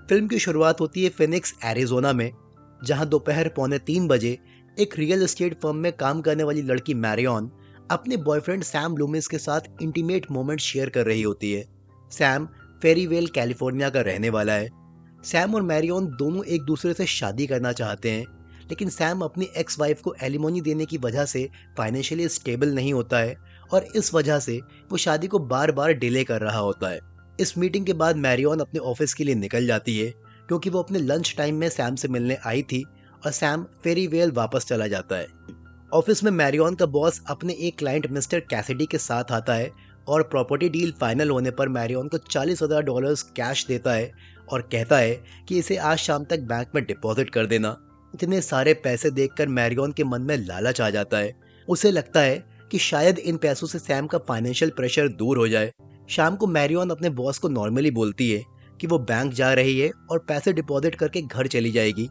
Film की शुरुआत होती है फिनिक्स एरिजोना में, जहां दोपहर 2:45 बजे एक रियल एस्टेट फर्म में काम करने वाली लड़की मैरियन अपने बॉयफ्रेंड सैम लूमिस के साथ इंटीमेट मोमेंट शेयर कर रही होती है। सैम फेरीवेल कैलिफोर्निया का रहने वाला है। सैम और मैरियन दोनों एक दूसरे से शादी करना चाहते हैं, लेकिन सैम अपनी एक्स वाइफ को एलिमोनी देने की वजह से फाइनेंशियली स्टेबल नहीं होता है और इस वजह से वो शादी को बार बार डिले कर रहा होता है। इस मीटिंग के बाद मैरियन अपने ऑफिस के लिए निकल जाती है, क्योंकि वो अपने लंच टाइम में सैम से मिलने आई थी और सैम फेरीवेल वापस चला जाता है। ऑफिस में मैरियन का बॉस अपने एक क्लाइंट मिस्टर कैसिडी के साथ आता है और प्रॉपर्टी डील फाइनल होने पर मैरियन को $40,000 कैश देता है और कहता है कि इसे आज शाम तक बैंक में डिपॉजिट कर देना। इतने सारे पैसे देखकर मैरियन के मन में लालच आ जाता है। उसे लगता है कि शायद इन पैसों से सैम का फाइनेंशियल प्रेशर दूर हो जाए। शाम को मैरियन अपने बॉस को नॉर्मली बोलती है कि वो बैंक जा रही है और पैसे डिपॉजिट करके घर चली जाएगी,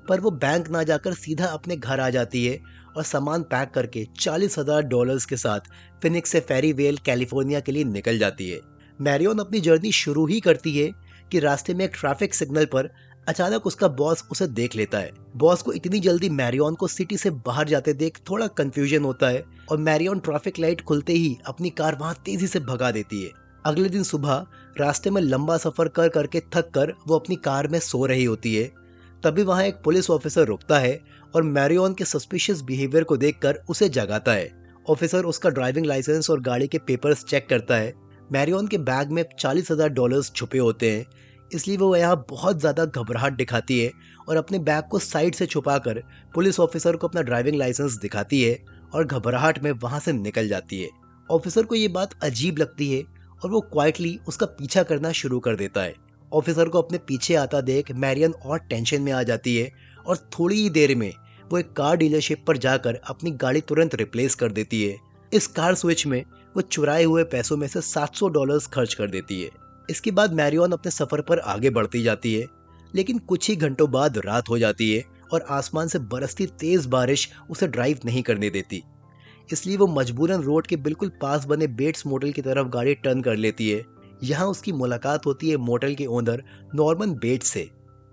पर वो बैंक ना जाकर सीधा अपने घर आ जाती है और सामान पैक करके $40,000 के साथ फिनिक्स से फेरीवेल कैलिफोर्निया के लिए निकल जाती है। मैरियन अपनी जर्नी शुरू ही करती है कि रास्ते में एक ट्रैफिक सिग्नल पर अचानक उसका बॉस उसे देख लेता है। बॉस को इतनी जल्दी मैरियन को सिटी से बाहर जाते देख थोड़ा कंफ्यूजन होता है और मैरियन ट्रैफिक लाइट खुलते ही अपनी कार वहां तेजी से भगा देती है। अगले दिन सुबह रास्ते में लंबा सफर कर करके थक कर वो अपनी कार में सो रही होती है। तभी वहां एक पुलिस ऑफिसर रुकता है और मैरियन के सस्पिशियस बिहेवियर को देखकर उसे जगाता है। ऑफिसर उसका ड्राइविंग लाइसेंस और गाड़ी के पेपर्स चेक करता है। मैरियन के बैग में $40,000 छुपे होते हैं, इसलिए वो यहाँ बहुत ज़्यादा घबराहट दिखाती है और अपने बैग को साइड से छुपाकर पुलिस ऑफिसर को अपना ड्राइविंग लाइसेंस दिखाती है और घबराहट में वहाँ से निकल जाती है। ऑफिसर को ये बात अजीब लगती है और वो क्वाइटली उसका पीछा करना शुरू कर देता है। ऑफिसर को अपने पीछे आता देख मैरियन और टेंशन में आ जाती है और थोड़ी ही देर में वो एक कार डीलरशिप पर जाकर अपनी गाड़ी तुरंत रिप्लेस कर देती है। इस कार स्विच में वो चुराए हुए पैसों में से $700 खर्च कर देती है। इसके बाद मैरियन अपने सफर पर आगे बढ़ती जाती है, लेकिन कुछ ही घंटों बाद रात हो जाती है और आसमान से बरसती तेज बारिश उसे ड्राइव नहीं करने देती। इसलिए वो मजबूरन रोड के बिल्कुल पास बने बेट्स मोटल की तरफ गाड़ी टर्न कर लेती है। यहाँ उसकी मुलाकात होती है मोटल के ओनर नॉर्मन बेट्स से,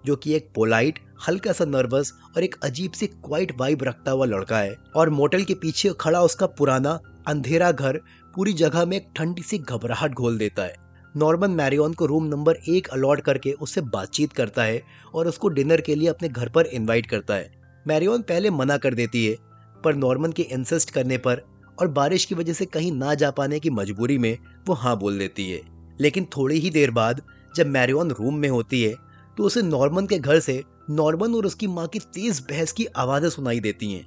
जो कि एक पोलाइट, हल्का सा नर्वस और एक अजीब सी क्वाइट वाइब रखता हुआ लड़का है। और मोटल के पीछे खड़ा उसका पुराना अंधेरा घर पूरी जगह में एक ठंडी सी घबराहट घोल देता है। नॉर्मन मैरियन को रूम नंबर 1 अलॉट करके उससे बातचीत करता है और उसको डिनर के लिए अपने घर पर इनवाइट करता है। मैरियन पहले मना कर देती है, पर नॉर्मन के इंसिस्ट करने पर और बारिश की वजह से कहीं ना जा पाने की मजबूरी में वो हाँ बोल देती है। लेकिन थोड़ी ही देर बाद जब मैरियन रूम में होती है तो उसे नॉर्मन के घर से नॉर्मन और उसकी माँ की तेज बहस की आवाजें सुनाई देती हैं।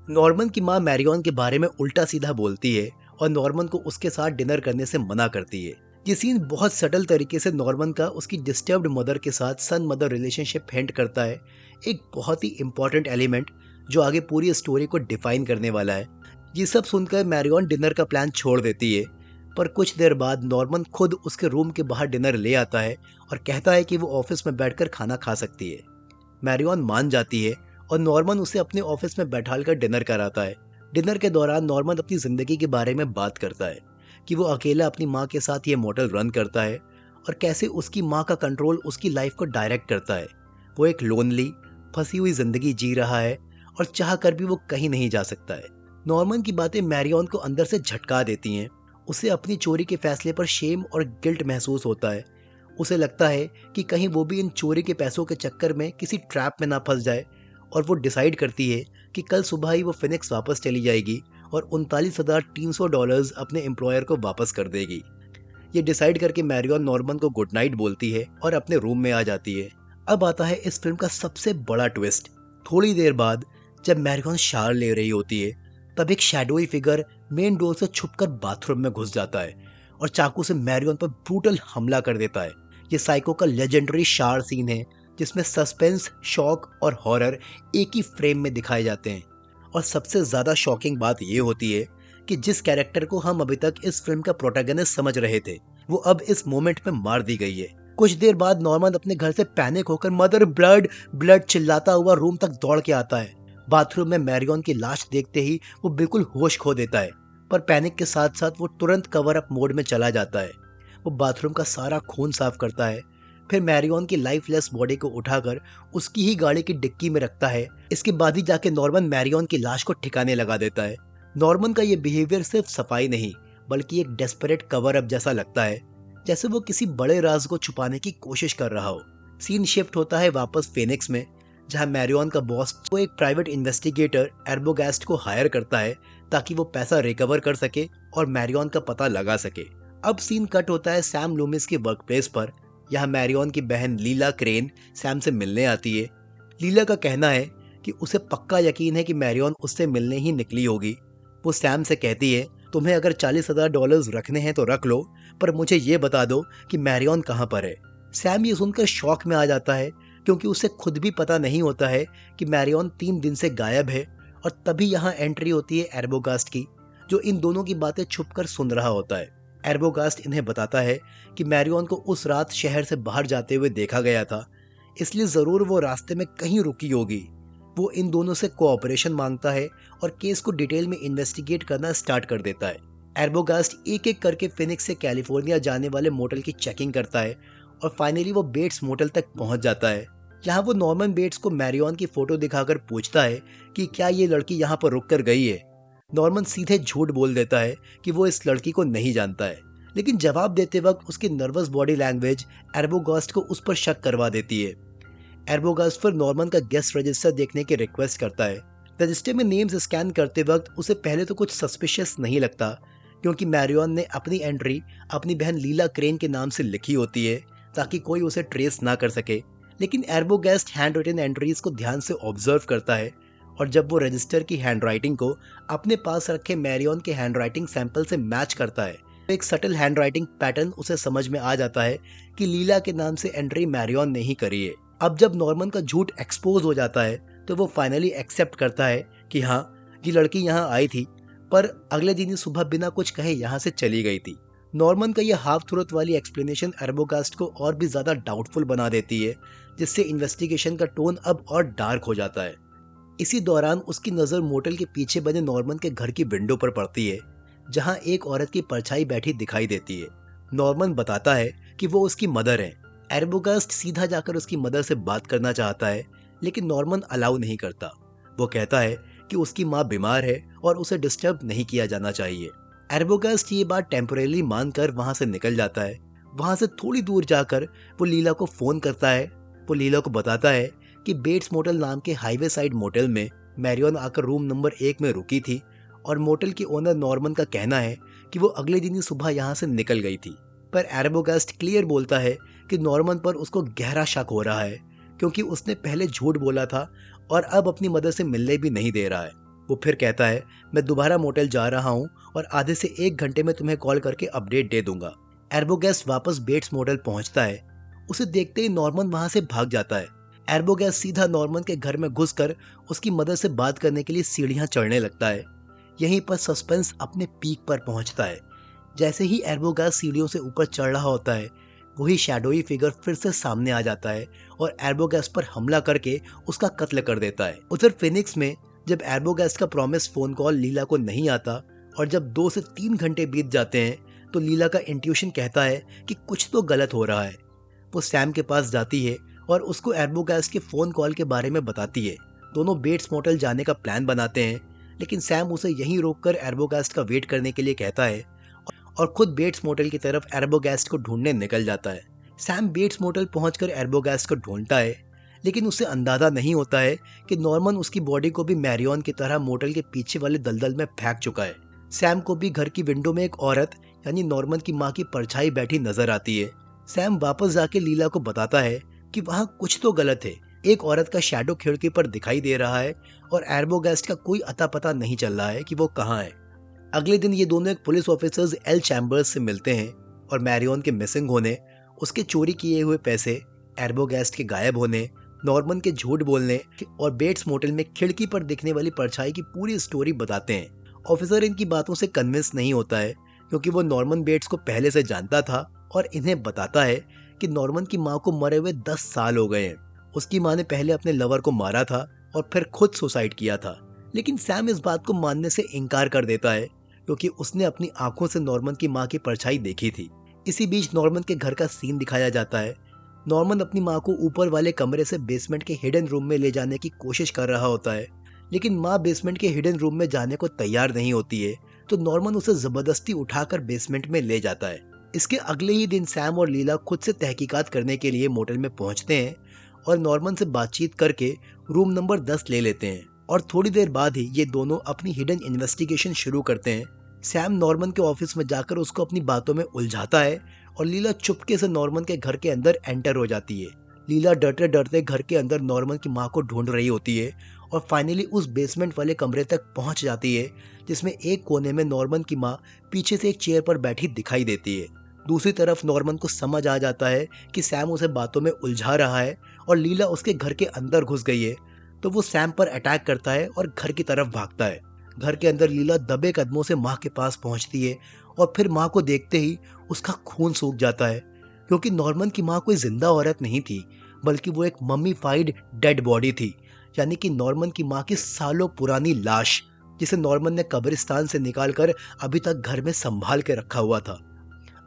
नॉर्मन की माँ मैरियन के बारे में उल्टा सीधा बोलती है और नॉर्मन को उसके साथ डिनर करने से मना करती है। ये सीन बहुत सटल तरीके से नॉर्मन का उसकी डिस्टर्ब्ड मदर के साथ सन मदर रिलेशनशिप हिंट करता है, एक बहुत ही इंपॉर्टेंट एलिमेंट जो आगे पूरी स्टोरी को डिफाइन करने वाला है। ये सब सुनकर मैरियन डिनर का प्लान छोड़ देती है, पर कुछ देर बाद नॉर्मन खुद उसके रूम के बाहर डिनर ले आता है और कहता है कि वो ऑफिस में बैठकर खाना खा सकती है। मैरियन मान जाती है और नॉर्मन उसे अपने ऑफिस में बैठाकर डिनर कराता है। डिनर के दौरान नॉर्मन अपनी जिंदगी के बारे में बात करता है कि वो अकेला अपनी माँ के साथ ये मोटल रन करता है और कैसे उसकी माँ का कंट्रोल उसकी लाइफ को डायरेक्ट करता है। वो एक लोनली, फंसी हुई जिंदगी जी रहा है और चाह कर भी वो कहीं नहीं जा सकता है। नॉर्मन की बातें मैरियन को अंदर से झटका देती हैं। उसे अपनी चोरी के फैसले पर शेम और गिल्ट महसूस होता है। उसे लगता है कि कहीं वो भी इन चोरी के पैसों के चक्कर में किसी ट्रैप में ना फंस जाए और वो डिसाइड करती है कि कल सुबह ही वो फिनिक्स वापस चली जाएगी और $39,300 अपने एम्प्लॉयर को वापस कर देगी। ये डिसाइड करके मैरियन नॉर्मन को गुड नाइट बोलती है और अपने रूम में आ जाती है। अब आता है इस फिल्म का सबसे बड़ा ट्विस्ट। थोड़ी देर बाद जब मैरियन शावर ले रही होती है, तब एक शैडोई फिगर मेन डोर से छुपकर बाथरूम में घुस जाता है और चाकू से मैरियन पर ब्रूटल हमला कर देता है। ये साइको का लेजेंडरी शावर सीन है, जिसमें सस्पेंस, शॉक और हॉरर एक ही फ्रेम में दिखाए जाते हैं। और सबसे ज्यादा शॉकिंग बात यह होती है कि जिस कैरेक्टर को हम अभी तक इस फिल्म का प्रोटैगनिस्ट समझ रहे थे, वो अब इस मोमेंट में मार दी गई है। कुछ देर बाद नॉर्मन अपने घर से पैनिक होकर मदर ब्लड ब्लड चिल्लाता हुआ रूम तक दौड़ के आता है। बाथरूम में मैरियन की लाश देखते ही वो बिल्कुल होश खो देता है, पर पैनिक के साथ साथ वो तुरंत कवर अप मोड में चला जाता है। वो बाथरूम का सारा खून साफ करता है, फिर मैरियन की लाइफलेस बॉडी को उठाकर उसकी ही गाड़ी की डिक्की में रखता है। इसके बाद ही जाके नॉर्मन मैरियन की लाश को ठिकाने लगा देता है। नॉर्मन का ये बिहेवियर सिर्फ सफाई नहीं बल्कि एक डेस्परेट कवर अप जैसा लगता है, जैसे वो किसी बड़े राज को छुपाने की कोशिश कर रहा हो। सीन शिफ्ट होता है वापस फेनिक्स में, जहां मैरियन का बॉस को एक प्राइवेट इन्वेस्टिगेटर एर्बोगास्ट को हायर करता है ताकि वो पैसा रिकवर कर सके और मैरियन का पता लगा सके। अब सीन कट होता है सैम लूमिस के वर्क प्लेस पर। यहाँ मैरियन की बहन लीला क्रेन सैम से मिलने आती है। लीला का कहना है कि उसे पक्का यकीन है कि मैरियन उससे मिलने ही निकली होगी। वो सैम से कहती है, तुम्हें अगर $40,000 रखने हैं तो रख लो, पर मुझे ये बता दो कि मैरियन कहाँ पर है। सैम ये सुनकर शॉक में आ जाता है, क्योंकि उसे खुद भी पता नहीं होता है कि मैरियन 3 दिन से गायब है। और तभी यहाँ एंट्री होती है एर्बोगास्ट की, जो इन दोनों की बातें छुपकर सुन रहा होता है। एर्बोगास्ट इन्हें बताता है कि मैरियन को उस रात शहर से बाहर जाते हुए देखा गया था, इसलिए जरूर वो रास्ते में कहीं रुकी होगी। वो इन दोनों से कोऑपरेशन मांगता है और केस को डिटेल में इन्वेस्टिगेट करना स्टार्ट कर देता है। एर्बोगास्ट एक एक करके फिनिक्स से कैलिफोर्निया जाने वाले मोटल की चेकिंग करता है और फाइनली वो बेट्स मोटल तक पहुंच जाता है। यहाँ वो नॉर्मन बेट्स को मैरियन की फोटो दिखाकर पूछता है कि क्या ये लड़की यहाँ पर रुक कर गई है। नॉर्मन सीधे झूठ बोल देता है कि वो इस लड़की को नहीं जानता है, लेकिन जवाब देते वक्त उसकी नर्वस बॉडी लैंग्वेज एर्बोगास्ट को उस पर शक करवा देती है। एर्बोगास्ट फिर नॉर्मन का गेस्ट रजिस्टर देखने की रिक्वेस्ट करता है। रजिस्टर में नेम्स स्कैन करते वक्त उसे पहले तो कुछ सस्पिशियस नहीं लगता, क्योंकि मैरियन ने अपनी एंट्री अपनी बहन लीला क्रेन के नाम से लिखी होती है ताकि कोई उसे ट्रेस ना कर सके। लेकिन एर्बोगास्ट हैंड रिटन एंट्रीज को ध्यान से ऑब्जर्व करता है, और जब वो रजिस्टर की हैंडराइटिंग को अपने पास रखे मैरियन के हैंडराइटिंग सैंपल से मैच करता है, तो एक सटल हैंडराइटिंग पैटर्न उसे समझ में आ जाता है कि लीला के नाम से एंट्री मैरियन ने ही करी है। अब जब नॉर्मन का झूठ एक्सपोज हो जाता है, तो वो फाइनली एक्सेप्ट करता है कि हाँ, ये लड़की यहाँ आई थी, पर अगले दिन ही सुबह बिना कुछ कहे यहाँ से चली गई थी। नॉर्मन का यह हाफ ट्रूथ वाली एक्सप्लेनेशन एर्बोगास्ट को और भी ज्यादा डाउटफुल बना देती है, जिससे इन्वेस्टिगेशन का टोन अब और डार्क हो जाता है। इसी दौरान उसकी नजर मोटल के पीछे बने नॉर्मन के घर की विंडो पर पड़ती है, जहाँ एक औरत की परछाई बैठी दिखाई देती है। नॉर्मन बताता है कि वो उसकी मदर है। एर्बोगास्ट सीधा जाकर उसकी मदर से बात करना चाहता है, लेकिन नॉर्मन अलाउ नहीं करता। वो कहता है कि उसकी माँ बीमार है और उसे डिस्टर्ब नहीं किया जाना चाहिए। एर्बोगास्ट ये बात टेम्परेरी मानकर वहां से निकल जाता है। वहां से थोड़ी दूर जाकर वो लीला को फोन करता है। वो लीला को बताता है कि बेट्स मोटल नाम के हाईवे साइड मोटेल में मैरियन आकर रूम नंबर 1 में रुकी थी, और मोटेल के ओनर नॉर्मन का कहना है कि वो अगले दिन ही सुबह यहाँ से निकल गई थी। पर एर्बोगास्ट क्लियर बोलता है कि नॉर्मन पर उसको गहरा शक हो रहा है, क्योंकि उसने पहले झूठ बोला था और अब अपनी मदद से मिलने भी नहीं दे रहा है। वो फिर कहता है, मैं दोबारा मोटेल जा रहा हूँ और आधे से 1 घंटे में तुम्हें कॉल करके अपडेट दे दूंगा। एर्बोगास्ट वापस बेट्स मोटेल पहुंचता है। उसे देखते ही नॉर्मन वहां से भाग जाता है। एर्बोगास्ट सीधा नॉर्मन के घर में घुसकर उसकी मदद से बात करने के लिए सीढ़ियां चढ़ने लगता है। यहीं पर सस्पेंस अपने पीक पर पहुंचता है। जैसे ही एर्बोगास्ट सीढ़ियों से ऊपर चढ़ रहा होता है, वही शैडोई फिगर फिर से सामने आ जाता है और एर्बोगास्ट पर हमला करके उसका कत्ल कर देता है। उधर फिनिक्स में जब एर्बोगास्ट का प्रॉमिस फोन कॉल लीला को नहीं आता और जब 2 से 3 घंटे बीत जाते हैं, तो लीला का इंट्यूशन कहता है कि कुछ तो गलत हो रहा है। वो सैम के पास जाती है और उसको एर्बोगास्ट के फोन कॉल के बारे में बताती है। दोनों बेट्स मोटेल जाने का प्लान बनाते हैं, लेकिन सैम उसे यहीं रोककर एर्बोगास्ट का वेट करने के लिए कहता है और खुद बेट्स मोटेल की तरफ एर्बोगास्ट को ढूंढने निकल जाता है। सैम बेट्स मोटेल पहुंचकर एर्बोगास्ट को ढूंढता है, लेकिन उसे अंदाजा नहीं होता है कि नॉर्मन उसकी बॉडी को भी मैरियन की तरह मोटेल के पीछे वाले दलदल में फेंक चुका है। सैम को भी घर की विंडो में एक औरत यानी नॉर्मन की माँ की परछाई बैठी नजर आती है। सैम वापस जाके लीला को बताता है कि वहाँ कुछ तो गलत है। एक औरत का शैडो खिड़की पर दिखाई दे रहा है और एर्बोगास्ट का कोई अता पता नहीं चल रहा है कि वो कहाँ है। अगले दिन ये दोनों एक पुलिस ऑफिसर्स एल चैम्बर्स से मिलते हैं और मैरियन के मिसिंग होने, उसके चोरी किए हुए पैसे, एर्बोगास्ट के गायब होने, नॉर्मन के झूठ बोलने और बेट्स मोटेल में खिड़की पर दिखने वाली परछाई की पूरी स्टोरी बताते हैं। ऑफिसर इनकी बातों से कन्विंस नहीं होता है, क्योंकि वो नॉर्मन बेट्स को पहले से जानता था और इन्हें बताता है कि नॉर्मन की माँ को मरे हुए 10 साल हो गए हैं। उसकी माँ ने पहले अपने लवर को मारा था और फिर खुद सुसाइड किया था। लेकिन सैम इस बात को मानने से इनकार कर देता है, क्योंकि उसने अपनी आंखों से नॉर्मन की माँ की परछाई देखी थी। इसी बीच नॉर्मन के घर का सीन दिखाया जाता है। नॉर्मन अपनी माँ को ऊपर वाले कमरे से बेसमेंट के हिडन रूम में ले जाने की कोशिश कर रहा होता है, लेकिन माँ बेसमेंट के हिडन रूम में जाने को तैयार नहीं होती है, तो नॉर्मन उसे जबरदस्ती उठाकर बेसमेंट में ले जाता है। इसके अगले ही दिन सैम और लीला खुद से तहकीकात करने के लिए मोटेल में पहुंचते हैं और नॉर्मन से बातचीत करके रूम नंबर 10 ले लेते हैं और थोड़ी देर बाद ही ये दोनों अपनी हिडन इन्वेस्टिगेशन शुरू करते हैं। सैम नॉर्मन के ऑफिस में जाकर उसको अपनी बातों में उलझाता है और लीला चुपके से नॉर्मन के घर के अंदर एंटर हो जाती है। लीला डरते डरते घर के अंदर नॉर्मन की माँ को ढूंढ रही होती है और फाइनली उस बेसमेंट वाले कमरे तक पहुंच जाती है, जिसमें एक कोने में नॉर्मन की माँ पीछे से एक चेयर पर बैठी दिखाई देती है। दूसरी तरफ नॉर्मन को समझ आ जाता है कि सैम उसे बातों में उलझा रहा है और लीला उसके घर के अंदर घुस गई है, तो वो सैम पर अटैक करता है और घर की तरफ भागता है। घर के अंदर लीला दबे कदमों से माँ के पास पहुंचती है और फिर माँ को देखते ही उसका खून सूख जाता है, क्योंकि नॉर्मन की माँ कोई जिंदा औरत नहीं थी, बल्कि वो एक मम्मीफाइड डेड बॉडी थी, यानी कि नॉर्मन की माँ की सालों पुरानी लाश, जिसे नॉर्मन ने कब्रिस्तान से निकालकर अभी तक घर में संभाल के रखा हुआ था।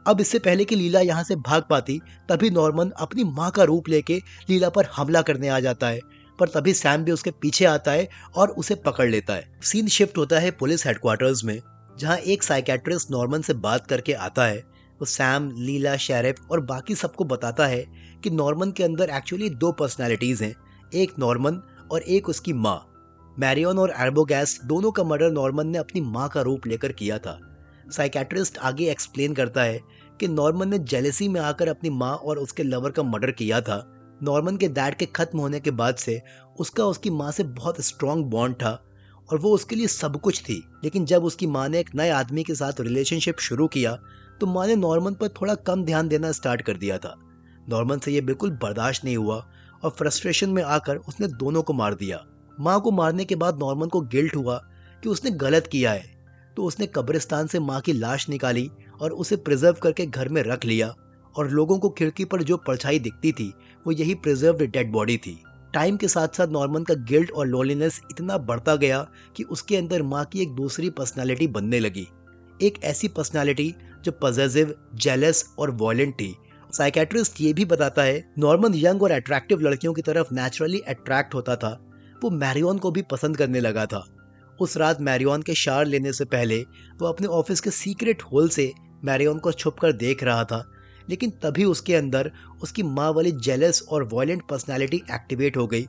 अब इससे पहले कि लीला यहाँ से भाग पाती, तभी नॉर्मन अपनी माँ का रूप लेके लीला पर हमला करने आ जाता है, पर तभी सैम भी उसके पीछे आता है और उसे पकड़ लेता है। सीन शिफ्ट होता है पुलिस हेडक्वार्टर्स में, जहाँ एक साइकेट्रिस्ट नॉर्मन से बात करके आता है। वो सैम, लीला, शेरिफ और बाकी सबको बताता है कि नॉर्मन के अंदर एक्चुअली दो पर्सनैलिटीज हैं, एक नॉर्मन और एक उसकी माँ। मैरियन और एर्बोगैस दोनों का मर्डर नॉर्मन ने अपनी माँ का रूप लेकर किया था। साइकेट्रिस्ट आगे एक्सप्लेन करता है कि नॉर्मन ने जेलेसी में आकर अपनी माँ और उसके लवर का मर्डर किया था। नॉर्मन के डैड के खत्म होने के बाद से उसका उसकी माँ से बहुत स्ट्रॉन्ग बॉन्ड था और वो उसके लिए सब कुछ थी, लेकिन जब उसकी माँ ने एक नए आदमी के साथ रिलेशनशिप शुरू किया तो माँ ने नॉर्मन पर थोड़ा कम ध्यान देना स्टार्ट कर दिया था। नॉर्मन से ये बिल्कुल बर्दाश्त नहीं हुआ और फ्रस्ट्रेशन में आकर उसने दोनों को मार दिया। माँ को मारने के बाद नॉर्मन को गिल्ट हुआ कि उसने गलत किया है, तो उसने कब्रिस्तान से माँ की लाश निकाली और उसे प्रिजर्व करके घर में रख लिया, और लोगों को खिड़की पर जो परछाई दिखती थी वो यही प्रिजर्व्ड डेड बॉडी थी। टाइम के साथ साथ नॉर्मन का गिल्ट और लोनलीनेस इतना बढ़ता गया कि उसके अंदर माँ की एक दूसरी पर्सनालिटी बनने लगी, एक ऐसी पर्सनालिटी जो पॉसेसिव, जेलस और वॉयलेंट थी। साइकेट्रिस्ट ये भी बताता है नॉर्मन यंग और अट्रैक्टिव लड़कियों की तरफ नेचुरली अट्रैक्ट होता था। वो मैरियन को भी पसंद करने लगा था। उस रात मैरियन के शावर लेने से पहले वो अपने ऑफिस के सीक्रेट होल से मैरियन को छुपकर देख रहा था, लेकिन तभी उसके अंदर उसकी माँ वाली जेलस और वॉयलेंट पर्सनालिटी एक्टिवेट हो गई,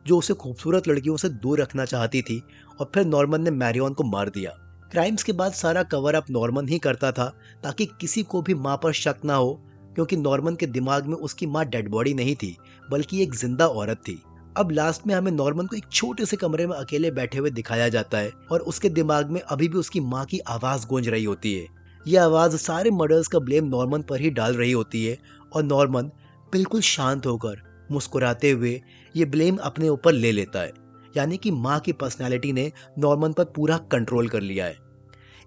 जो उसे खूबसूरत लड़कियों से दूर रखना चाहती थी, और फिर नॉर्मन ने मैरियन को मार दिया। क्राइम्स के बाद सारा कवर अप नॉर्मन ही करता था, ताकि किसी को भी माँ पर शक ना हो, क्योंकि नॉर्मन के दिमाग में उसकी माँ डेड बॉडी नहीं थी, बल्कि एक जिंदा औरत थी। अब लास्ट में हमें नॉर्मन को एक छोटे से कमरे में अकेले बैठे हुए दिखाया जाता है और उसके दिमाग में अभी भी उसकी माँ की आवाज गूंज रही होती है। यह आवाज सारे मर्डर्स का ब्लेम नॉर्मन पर ही डाल रही होती है और नॉर्मन बिल्कुल शांत होकर मुस्कुराते हुए ये ब्लेम अपने ऊपर ले लेता है, यानी कि माँ की पर्सनैलिटी ने नॉर्मन पर पूरा कंट्रोल कर लिया है।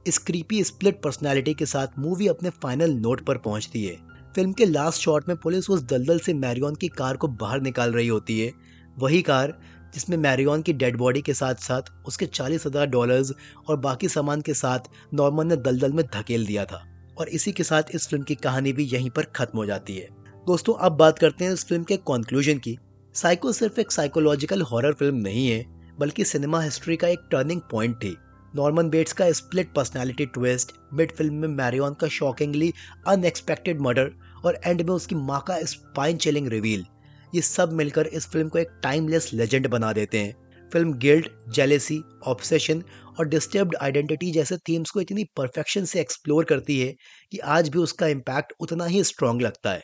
इस क्रीपी स्प्लिट पर्सनैलिटी के साथ मूवी अपने फाइनल नोट पर पहुंचती है। फिल्म के लास्ट शॉट में पुलिस उस दलदल से मैरियन की कार को बाहर निकाल रही होती है, वही कार जिसमें मैरियन की डेड बॉडी के साथ साथ उसके $40,000 और बाकी सामान के साथ नॉर्मन ने दलदल में धकेल दिया था। और इसी के साथ इस फिल्म की कहानी भी यहीं पर खत्म हो जाती है। दोस्तों, अब बात करते हैं इस फिल्म के कंक्लूजन की। साइको सिर्फ एक साइकोलॉजिकल हॉरर फिल्म नहीं है, बल्कि सिनेमा हिस्ट्री का एक टर्निंग पॉइंट थी। नॉर्मन बेट्स का split personality twist, mid film में मैरियन का शॉकिंगली अनएक्सपेक्टेड मर्डर और एंड में उसकी माँ का स्पाइन चिलिंग रिवील, ये सब मिलकर इस फिल्म को एक टाइमलेस लेजेंड बना देते हैं। फिल्म गिल्ट, जेलेसी, ऑब्सेशन और डिस्टर्ब्ड आइडेंटिटी जैसे थीम्स को इतनी परफेक्शन से एक्सप्लोर करती है कि आज भी उसका इम्पैक्ट उतना ही स्ट्रॉन्ग लगता है।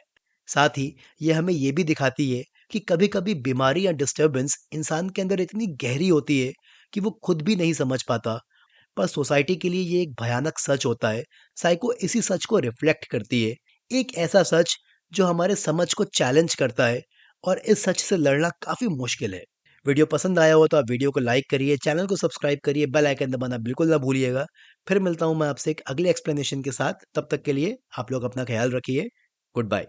साथ ही ये हमें ये भी दिखाती है कि कभी कभी बीमारी या डिस्टर्बेंस इंसान के अंदर इतनी गहरी होती है कि वो खुद भी नहीं समझ पाता, पर सोसाइटी के लिए ये एक भयानक सच होता है। साइको इसी सच को रिफ्लेक्ट करती है, एक ऐसा सच जो हमारे समझ को चैलेंज करता है, और इस सच से लड़ना काफी मुश्किल है। वीडियो पसंद आया हो तो आप वीडियो को लाइक करिए, चैनल को सब्सक्राइब करिए, बेल आइकन दबाना बिल्कुल ना भूलिएगा। फिर मिलता हूं मैं आपसे एक अगले एक्सप्लेनेशन के साथ। तब तक के लिए आप लोग अपना ख्याल रखिए। Good bye.